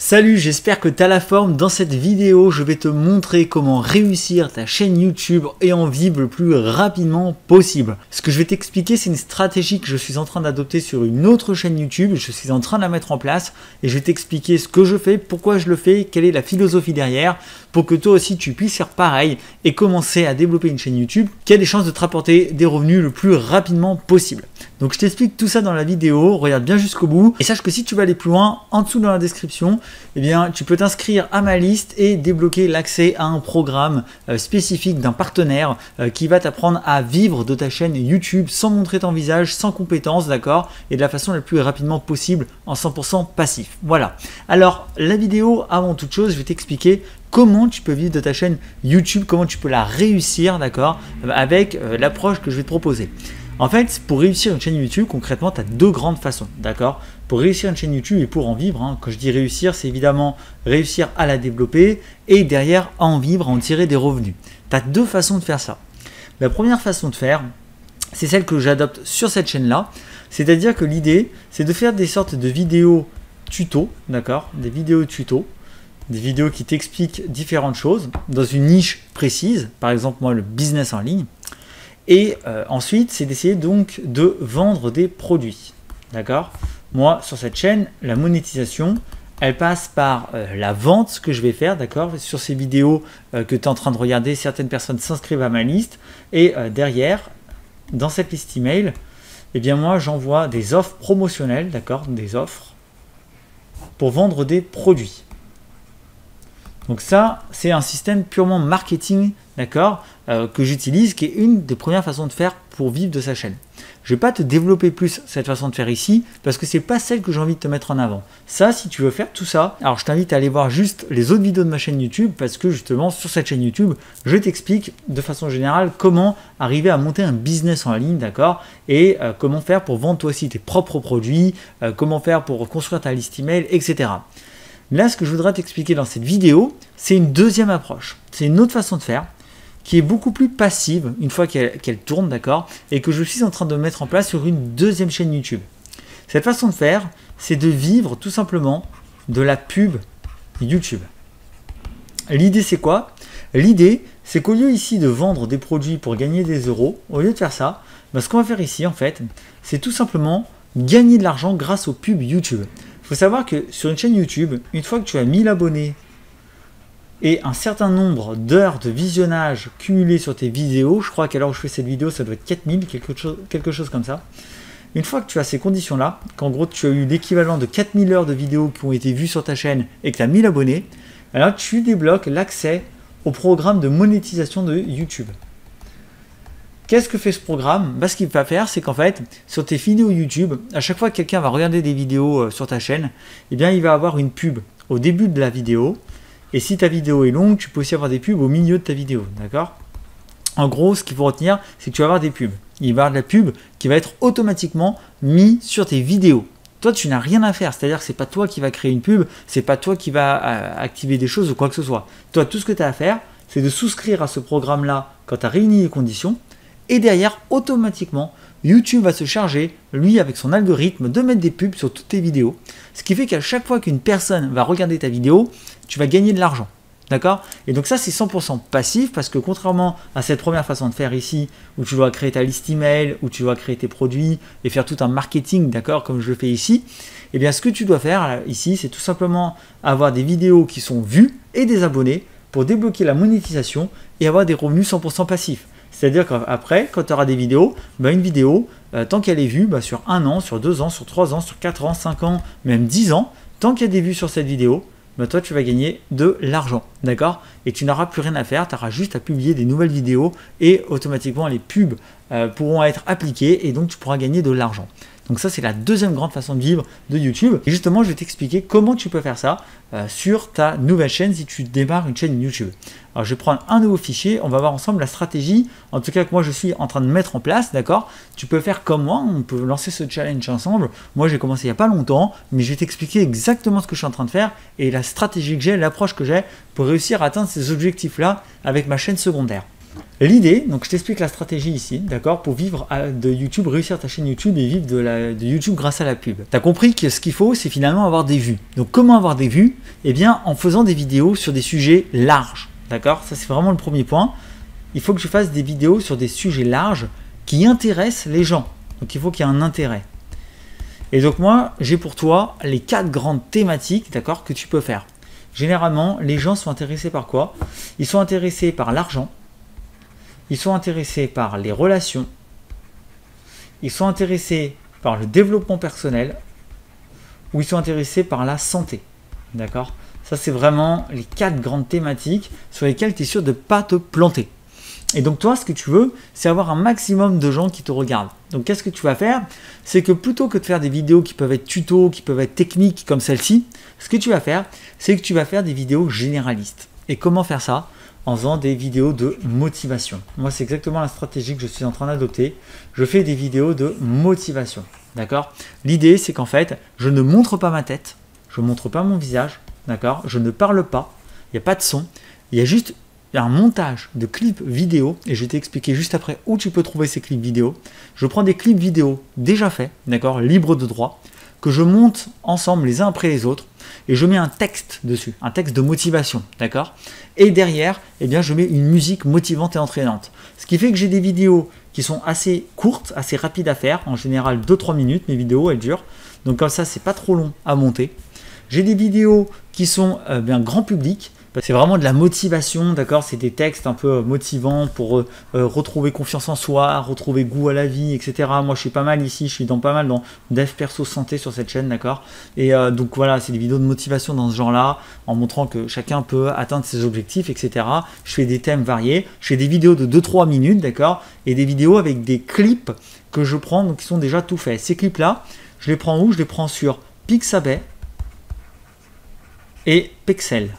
Salut, j'espère que tu as la forme. Dans cette vidéo, je vais te montrer comment réussir ta chaîne YouTube et en vivre le plus rapidement possible. Ce que je vais t'expliquer, c'est une stratégie que je suis en train d'adopter sur une autre chaîne YouTube. Je suis en train de la mettre en place et je vais t'expliquer ce que je fais, pourquoi je le fais, quelle est la philosophie derrière, pour que toi aussi tu puisses faire pareil et commencer à développer une chaîne YouTube qui a des chances de te rapporter des revenus le plus rapidement possible. Donc je t'explique tout ça dans la vidéo, regarde bien jusqu'au bout et sache que si tu veux aller plus loin, en dessous dans la description, eh bien, tu peux t'inscrire à ma liste et débloquer l'accès à un programme spécifique d'un partenaire qui va t'apprendre à vivre de ta chaîne YouTube sans montrer ton visage, sans compétences, d'accord, et de la façon la plus rapidement possible en 100% passif. Voilà. Alors, la vidéo, avant toute chose, je vais t'expliquer comment tu peux vivre de ta chaîne YouTube, comment tu peux la réussir, d'accord, avec l'approche que je vais te proposer. En fait, pour réussir une chaîne YouTube, concrètement, tu as deux grandes façons, d'accord? Pour réussir une chaîne YouTube et pour en vivre, hein, quand je dis réussir, c'est évidemment réussir à la développer et derrière à en vivre, à en tirer des revenus. Tu as deux façons de faire ça. La première façon de faire, c'est celle que j'adopte sur cette chaîne-là, c'est-à-dire que l'idée, c'est de faire des sortes de vidéos tuto, d'accord? Des vidéos tuto, des vidéos qui t'expliquent différentes choses dans une niche précise, par exemple moi le business en ligne. Et ensuite, c'est d'essayer donc de vendre des produits. D'accord? Moi, sur cette chaîne, la monétisation, elle passe par la vente que je vais faire. D'accord? Sur ces vidéos que tu es en train de regarder, certaines personnes s'inscrivent à ma liste. Et derrière, dans cette liste email, eh bien moi, j'envoie des offres promotionnelles, d'accord? Des offres pour vendre des produits. Donc ça, c'est un système purement marketing, d'accord, que j'utilise, qui est une des premières façons de faire pour vivre de sa chaîne. Je ne vais pas te développer plus cette façon de faire ici, parce que ce n'est pas celle que j'ai envie de te mettre en avant. Ça, si tu veux faire tout ça, alors je t'invite à aller voir juste les autres vidéos de ma chaîne YouTube, parce que justement, sur cette chaîne YouTube, je t'explique de façon générale comment arriver à monter un business en ligne, d'accord, et comment faire pour vendre toi aussi tes propres produits, comment faire pour construire ta liste email, etc. Là, ce que je voudrais t'expliquer dans cette vidéo, c'est une deuxième approche. C'est une autre façon de faire qui est beaucoup plus passive une fois qu'elle tourne, d'accord, et que je suis en train de mettre en place sur une deuxième chaîne YouTube. Cette façon de faire, c'est de vivre tout simplement de la pub YouTube. L'idée, c'est quoi? L'idée, c'est qu'au lieu ici de vendre des produits pour gagner des euros, au lieu de faire ça, ce qu'on va faire ici, en fait, c'est tout simplement gagner de l'argent grâce aux pubs YouTube. Il faut savoir que sur une chaîne YouTube, une fois que tu as 1000 abonnés et un certain nombre d'heures de visionnage cumulées sur tes vidéos, je crois qu'à l'heure où je fais cette vidéo, ça doit être 4000, quelque chose comme ça. Une fois que tu as ces conditions-là, qu'en gros tu as eu l'équivalent de 4000 heures de vidéos qui ont été vues sur ta chaîne et que tu as 1000 abonnés, alors tu débloques l'accès au programme de monétisation de YouTube. Qu'est-ce que fait ce programme? Ce qu'il va faire, c'est qu'en fait, sur tes vidéos YouTube, à chaque fois que quelqu'un va regarder des vidéos sur ta chaîne, eh bien, il va avoir une pub au début de la vidéo. Et si ta vidéo est longue, tu peux aussi avoir des pubs au milieu de ta vidéo. D'accord? En gros, ce qu'il faut retenir, c'est que tu vas avoir des pubs. Il va y avoir de la pub qui va être automatiquement mise sur tes vidéos. Toi, tu n'as rien à faire. C'est-à-dire que ce n'est pas toi qui va créer une pub, ce n'est pas toi qui va activer des choses ou quoi que ce soit. Toi, tout ce que tu as à faire, c'est de souscrire à ce programme-là quand tu as réuni les conditions. Et derrière, automatiquement, YouTube va se charger, lui, avec son algorithme, de mettre des pubs sur toutes tes vidéos. Ce qui fait qu'à chaque fois qu'une personne va regarder ta vidéo, tu vas gagner de l'argent. D'accord? Et donc ça, c'est 100% passif parce que contrairement à cette première façon de faire ici, où tu dois créer ta liste email, où tu dois créer tes produits et faire tout un marketing, d'accord, comme je le fais ici, eh bien, ce que tu dois faire ici, c'est tout simplement avoir des vidéos qui sont vues et des abonnés pour débloquer la monétisation et avoir des revenus 100% passifs. C'est-à-dire qu'après, quand tu auras des vidéos, une vidéo, tant qu'elle est vue, sur 1 an, sur 2 ans, sur 3 ans, sur 4 ans, 5 ans, même 10 ans, tant qu'il y a des vues sur cette vidéo, toi, tu vas gagner de l'argent, d'accord? Et tu n'auras plus rien à faire, tu auras juste à publier des nouvelles vidéos et automatiquement, les pubs pourront être appliquées et donc tu pourras gagner de l'argent. Donc ça, c'est la deuxième grande façon de vivre de YouTube. Et justement, je vais t'expliquer comment tu peux faire ça sur ta nouvelle chaîne si tu démarres une chaîne YouTube. Alors, je vais prendre un nouveau fichier. On va voir ensemble la stratégie, en tout cas que moi, je suis en train de mettre en place, d'accord? Tu peux faire comme moi, on peut lancer ce challenge ensemble. Moi, j'ai commencé il n'y a pas longtemps, mais je vais t'expliquer exactement ce que je suis en train de faire et la stratégie que j'ai, l'approche que j'ai pour réussir à atteindre ces objectifs-là avec ma chaîne secondaire. L'idée, donc je t'explique la stratégie ici, d'accord, pour vivre de YouTube, réussir ta chaîne YouTube et vivre de YouTube grâce à la pub. Tu as compris que ce qu'il faut, c'est finalement avoir des vues. Donc comment avoir des vues? Eh bien, en faisant des vidéos sur des sujets larges, d'accord? Ça, c'est vraiment le premier point. Il faut que je fasse des vidéos sur des sujets larges qui intéressent les gens. Donc il faut qu'il y ait un intérêt. Et donc moi, j'ai pour toi les 4 grandes thématiques, d'accord, que tu peux faire. Généralement, les gens sont intéressés par quoi? Ils sont intéressés par l'argent. Ils sont intéressés par les relations, ils sont intéressés par le développement personnel, ou ils sont intéressés par la santé. D'accord? Ça, c'est vraiment les 4 grandes thématiques sur lesquelles tu es sûr de ne pas te planter. Et donc toi, ce que tu veux, c'est avoir un maximum de gens qui te regardent. Donc qu'est-ce que tu vas faire? C'est que plutôt que de faire des vidéos qui peuvent être tutos, qui peuvent être techniques comme celle-ci, ce que tu vas faire, c'est que tu vas faire des vidéos généralistes. Et comment faire ça? En faisant des vidéos de motivation. Moi, c'est exactement la stratégie que je suis en train d'adopter. Je fais des vidéos de motivation. D'accord? L'idée, c'est qu'en fait, je ne montre pas ma tête, je ne montre pas mon visage, d'accord? Je ne parle pas, il n'y a pas de son, il y a juste un montage de clips vidéo, et je vais t'expliquer juste après où tu peux trouver ces clips vidéo. Je prends des clips vidéo déjà faits, d'accord, libres de droit, que je monte ensemble les uns après les autres, et je mets un texte dessus, un texte de motivation, d'accord? Et derrière, eh bien, je mets une musique motivante et entraînante. Ce qui fait que j'ai des vidéos qui sont assez courtes, assez rapides à faire, en général 2-3 minutes, mes vidéos, elles durent. Donc comme ça, c'est pas trop long à monter. J'ai des vidéos qui sont bien grand public. C'est vraiment de la motivation, d'accord? C'est des textes un peu motivants pour retrouver confiance en soi, retrouver goût à la vie, etc. Moi, je suis pas mal ici, je suis pas mal dans dev perso santé sur cette chaîne, d'accord? Et donc voilà, c'est des vidéos de motivation dans ce genre-là, en montrant que chacun peut atteindre ses objectifs, etc. Je fais des thèmes variés, je fais des vidéos de 2-3 minutes, d'accord? Et des vidéos avec des clips que je prends, donc qui sont déjà tout faits. Ces clips-là, je les prends où? Je les prends sur Pixabay et Pexels.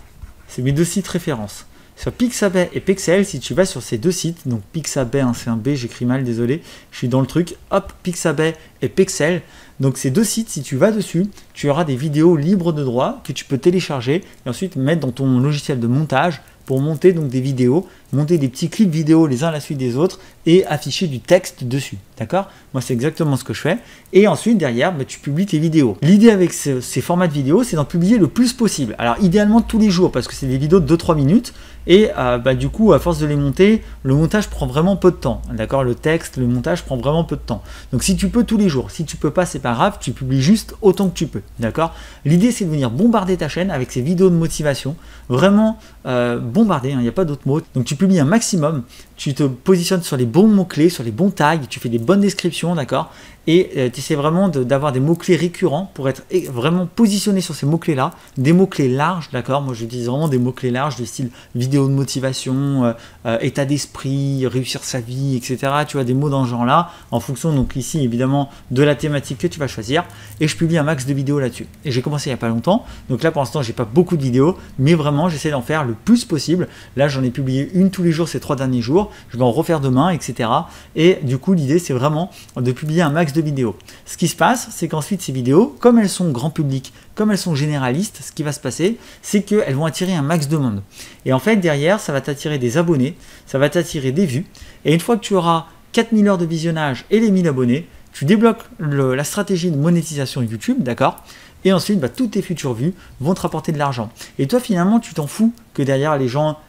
C'est mes 2 sites références. Sur Pixabay et Pexels, si tu vas sur ces 2 sites, donc Pixabay, hein, c'est un B, j'écris mal, désolé, je suis dans le truc, hop, Pixabay et Pexels. Donc ces 2 sites, si tu vas dessus, tu auras des vidéos libres de droit que tu peux télécharger et ensuite mettre dans ton logiciel de montage pour monter donc des vidéos, monter des petits clips vidéo les uns à la suite des autres et afficher du texte dessus, d'accord? Moi, c'est exactement ce que je fais. Et ensuite, derrière, tu publies tes vidéos. L'idée avec ces formats de vidéos, c'est d'en publier le plus possible. Alors, idéalement, tous les jours, parce que c'est des vidéos de 2-3 minutes. Et du coup, à force de les monter, le montage prend vraiment peu de temps, d'accord? Le texte, le montage prend vraiment peu de temps. Donc, si tu peux tous les jours, si tu peux pas, c'est pas grave, tu publies juste autant que tu peux, d'accord? L'idée, c'est de venir bombarder ta chaîne avec ces vidéos de motivation, vraiment bombarder, il n'y a pas d'autre mot. Donc, tu publies un maximum, tu te positionnes sur les bons mots-clés, sur les bons tags, tu fais des bonnes descriptions, d'accord? Et tu essaies vraiment d'avoir des mots-clés récurrents pour être vraiment positionné sur ces mots-clés-là, des mots-clés larges, d'accord? Moi, j'utilise vraiment des mots-clés larges du style vidéo de motivation, état d'esprit, réussir sa vie, etc. Tu vois, des mots dans ce genre-là, en fonction, donc ici, évidemment, de la thématique que tu vas choisir. Et je publie un max de vidéos là-dessus. Et j'ai commencé il n'y a pas longtemps, donc là, pour l'instant, j'ai pas beaucoup de vidéos, mais vraiment, j'essaie d'en faire le plus possible. Là, j'en ai publié une tous les jours ces 3 derniers jours. Je vais en refaire demain, etc. Et du coup, l'idée, c'est vraiment de publier un max de vidéos. Ce qui se passe, c'est qu'ensuite ces vidéos, comme elles sont grand public, comme elles sont généralistes, ce qui va se passer, c'est qu'elles vont attirer un max de monde. Et en fait, derrière, ça va t'attirer des abonnés, ça va t'attirer des vues. Et une fois que tu auras 4000 heures de visionnage et les 1000 abonnés, tu débloques la stratégie de monétisation YouTube, d'accord? Et ensuite, toutes tes futures vues vont te rapporter de l'argent. Et toi, finalement, tu t'en fous que derrière les gens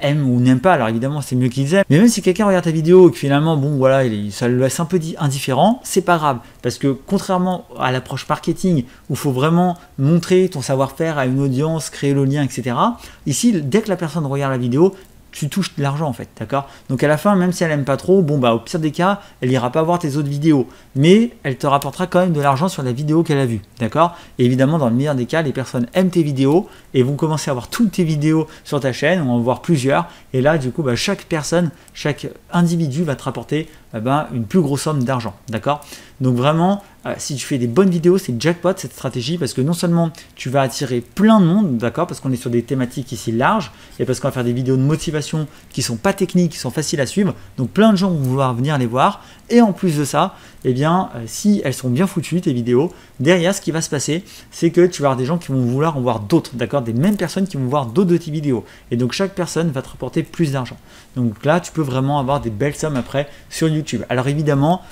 aiment ou n'aiment pas. Alors évidemment, c'est mieux qu'ils aiment. Mais même si quelqu'un regarde ta vidéo et que finalement, bon voilà, ça le laisse un peu indifférent, c'est pas grave. Parce que contrairement à l'approche marketing où il faut vraiment montrer ton savoir-faire à une audience, créer le lien, etc. Ici, dès que la personne regarde la vidéo, tu touches de l'argent en fait, d'accord? Donc à la fin, même si elle aime pas trop, bon au pire des cas, elle ira pas voir tes autres vidéos, mais elle te rapportera quand même de l'argent sur la vidéo qu'elle a vue, d'accord? Et évidemment, dans le meilleur des cas, les personnes aiment tes vidéos et vont commencer à voir toutes tes vidéos sur ta chaîne, on va en voir plusieurs, et là du coup, chaque personne, chaque individu va te rapporter une plus grosse somme d'argent, d'accord? Donc vraiment, si tu fais des bonnes vidéos, c'est jackpot cette stratégie parce que non seulement tu vas attirer plein de monde, d'accord, parce qu'on est sur des thématiques ici larges et parce qu'on va faire des vidéos de motivation qui sont pas techniques, qui sont faciles à suivre, donc plein de gens vont vouloir venir les voir et en plus de ça, eh bien, si elles sont bien foutues tes vidéos, derrière ce qui va se passer, c'est que tu vas avoir des gens qui vont vouloir en voir d'autres, d'accord, des mêmes personnes qui vont voir d'autres de tes vidéos et donc chaque personne va te rapporter plus d'argent. Donc là, tu peux vraiment avoir des belles sommes après sur YouTube. Alors évidemment,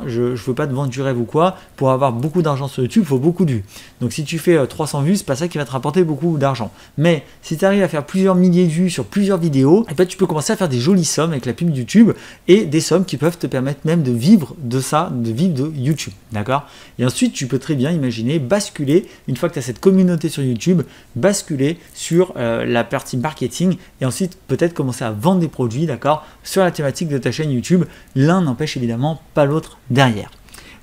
je ne veux pas te vendre du rêve ou quoi, pour avoir beaucoup d'argent sur YouTube, il faut beaucoup de vues. Donc si tu fais 300 vues, c'est pas ça qui va te rapporter beaucoup d'argent. Mais si tu arrives à faire plusieurs milliers de vues sur plusieurs vidéos, tu peux commencer à faire des jolies sommes avec la pub YouTube et des sommes qui peuvent te permettre même de vivre de ça, de vivre de YouTube. D'accord? Et ensuite, tu peux très bien imaginer basculer, une fois que tu as cette communauté sur YouTube, basculer sur la partie marketing et ensuite peut-être commencer à vendre des produits, d'accord, sur la thématique de ta chaîne YouTube. L'un n'empêche évidemment pas l'autre derrière.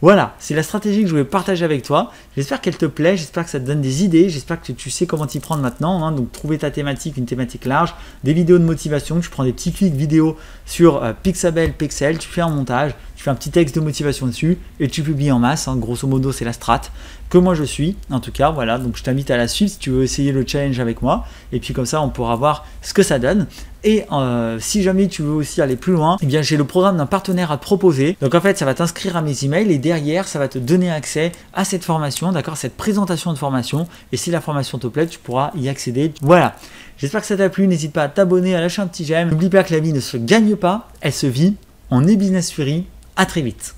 Voilà, c'est la stratégie que je voulais partager avec toi. J'espère qu'elle te plaît, j'espère que ça te donne des idées, j'espère que tu sais comment t'y prendre maintenant. Donc trouver ta thématique, une thématique large, des vidéos de motivation, tu prends des petits clics vidéo sur Pixabay, Pexel, tu fais un montage, tu fais un petit texte de motivation dessus et tu publies en masse. Grosso modo, c'est la strat que moi je suis. En tout cas, voilà, donc je t'invite à la suivre si tu veux essayer le challenge avec moi. Et puis comme ça, on pourra voir ce que ça donne. Et si jamais tu veux aussi aller plus loin, eh bien j'ai le programme d'un partenaire à te proposer. Donc en fait, ça va t'inscrire à mes emails et derrière, ça va te donner accès à cette formation, d'accord, cette présentation de formation. Et si la formation te plaît, tu pourras y accéder. Voilà. J'espère que ça t'a plu. N'hésite pas à t'abonner, à lâcher un petit j'aime. N'oublie pas que la vie ne se gagne pas, elle se vit. On est Business Fury. À très vite.